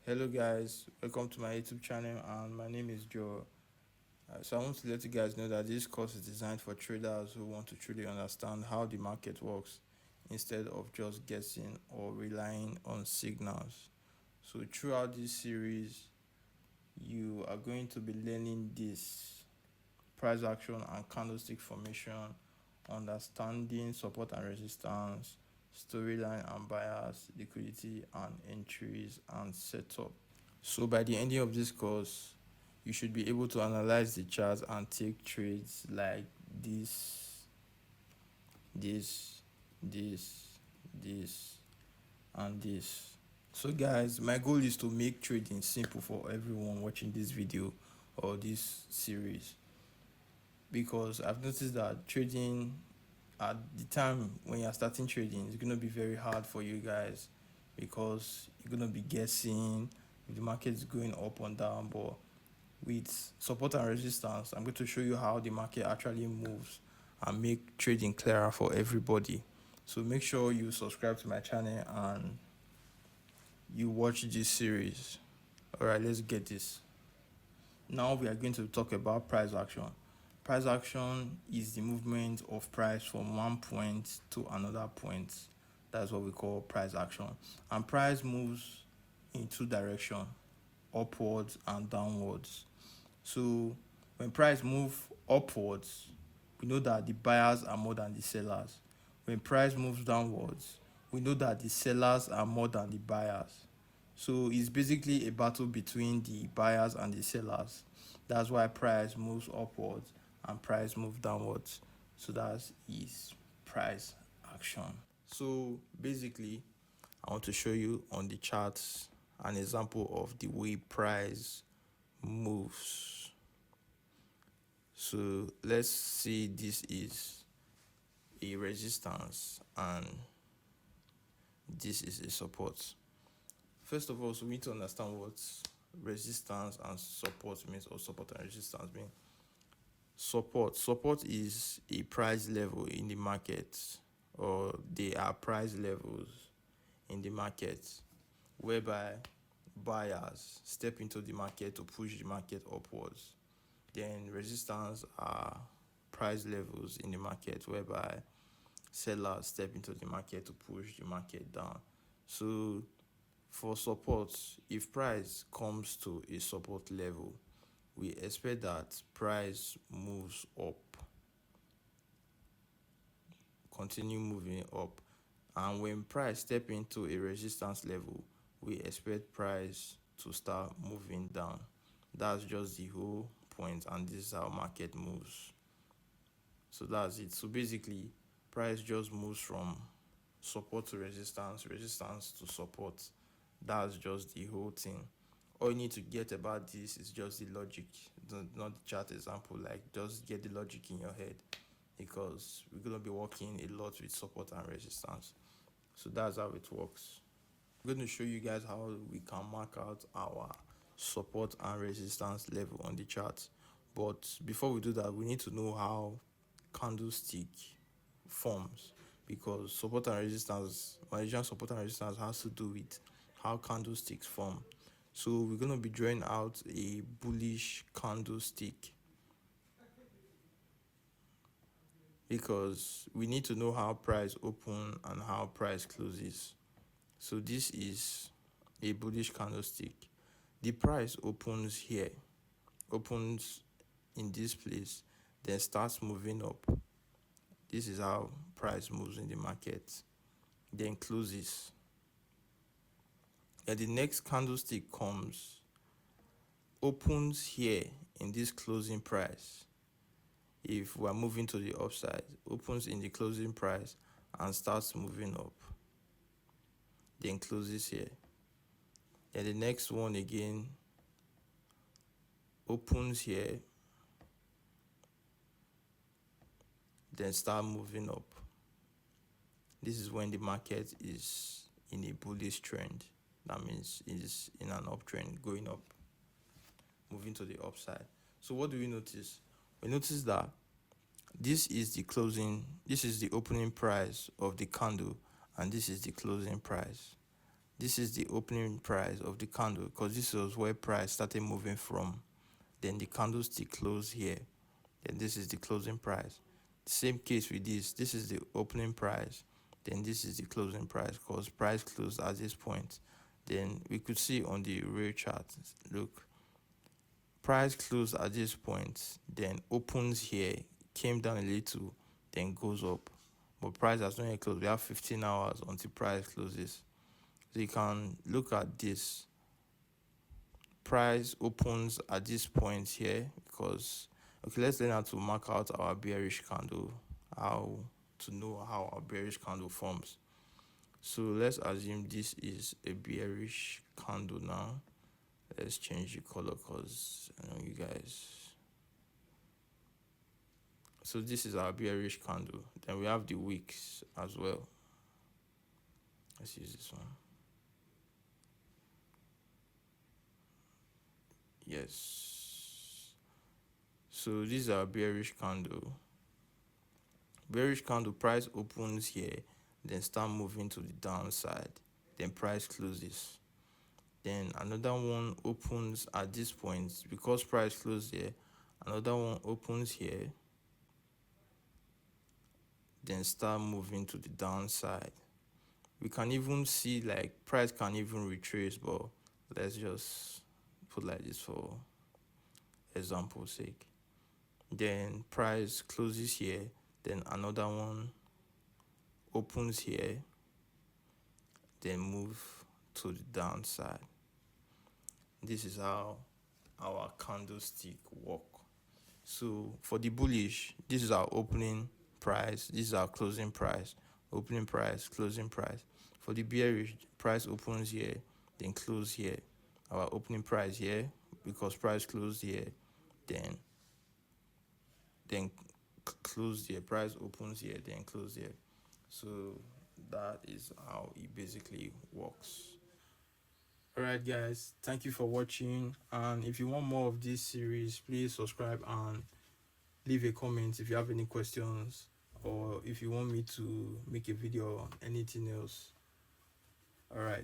Hello guys, welcome to my YouTube channel and my name is Joe. So I want to let you guys know that this course is designed for traders who want to truly understand how the market works instead of just guessing or relying on signals. So throughout this series, you are going to be learning this price action and candlestick formation, understanding support and resistance, storyline and bias, liquidity and entries and setup. So by the ending of this course, you should be able to analyze the charts and take trades like this, this, this, and this. So guys, my goal is to make trading simple for everyone watching this video or this series, because I've noticed that trading at the time when you're starting trading is going to be very hard for you guys, because you're going to be guessing if the market is going up and down. But with support and resistance, I'm going to show you how the market actually moves and make trading clearer for everybody. So make sure you subscribe to my channel and you watch this series. All right, let's get this. Now we are going to talk about price action. Price action is the movement of price from one point to another point. That's what we call price action. And price moves in two directions, upwards and downwards. So when price move upwards, we know that the buyers are more than the sellers. When price moves downwards, we know that the sellers are more than the buyers. So it's basically a battle between the buyers and the sellers. That's why price moves upwards and price moves downwards. So that is price action. So basically, I want to show you on the charts an example of the way price moves. So let's see, this is a resistance and this is a support. First of all, so we need to understand what resistance and support means, or support and resistance mean. Support is a price level in the market, or they are price levels in the market whereby buyers step into the market to push the market upwards. Then resistance are price levels in the market whereby sellers step into the market to push the market down. So for support, if price comes to a support level, we expect that price moves up, continue moving up. And when price step into a resistance level, we expect price to start moving down. That's just the whole point, and this is how market moves. So that's it. So basically, price just moves from support to resistance, resistance to support. That's just the whole thing. All you need to get about this is just the logic, not the chart example. Like, just get the logic in your head, because we're going to be working a lot with support and resistance. So that's how it works. I'm going to show you guys how we can mark out our support and resistance level on the chart. But before we do that, we need to know how candlestick forms, because support and resistance, managing support and resistance, has to do with how candlesticks form. So we're going to be drawing out a bullish candlestick, because we need to know how price open and how price closes. So this is a bullish candlestick. The price opens here, opens in this place, then starts moving up. This is how price moves in the market, then closes. And the next candlestick comes, opens here in this closing price. If we're moving to the upside, opens in the closing price and starts moving up, then closes here. Then the next one again opens here, then start moving up. This is when the market is in a bullish trend. That means it is in an uptrend, going up, moving to the upside. So what do we notice? We notice that this is the opening price of the candle, and this is the closing price. this is the opening price of the candle, because this was where price started moving from. Then the candlestick closed here, then this is the closing price. Same case with this is the opening price, then this is the closing price, because price closed at this point. Then we could see on the real chart, look, price closed at this point, then opens here, came down a little, then goes up, but price has not yet closed. We have 15 hours until price closes. So you can look at this, price opens at this point here, because okay, let's learn how to mark out our bearish candle, how to know how our bearish candle forms. So let's assume this is a bearish candle now. Let's change the color, because I know you guys. So this is our bearish candle. Then we have the wicks as well. Let's use this one. Yes. So this is our bearish candle. Bearish candle, price opens here, then start moving to the downside, then price closes. Then another one opens at this point, because price closed here, another one opens here, then start moving to the downside. We can even see like price can even retrace, but let's just put like this for example's sake. Then price closes here, then another one opens here, then move to the downside. This is how our candlestick work. So for the bullish, this is our opening price, this is our closing price, opening price, closing price. For the bearish, price opens here, then close here. Our opening price here, because price closed here, then close here, price opens here, then close here. So that is how it basically works. Alright guys, thank you for watching, and if you want more of this series, please subscribe and leave a comment if you have any questions, or if you want me to make a video on anything else. Alright.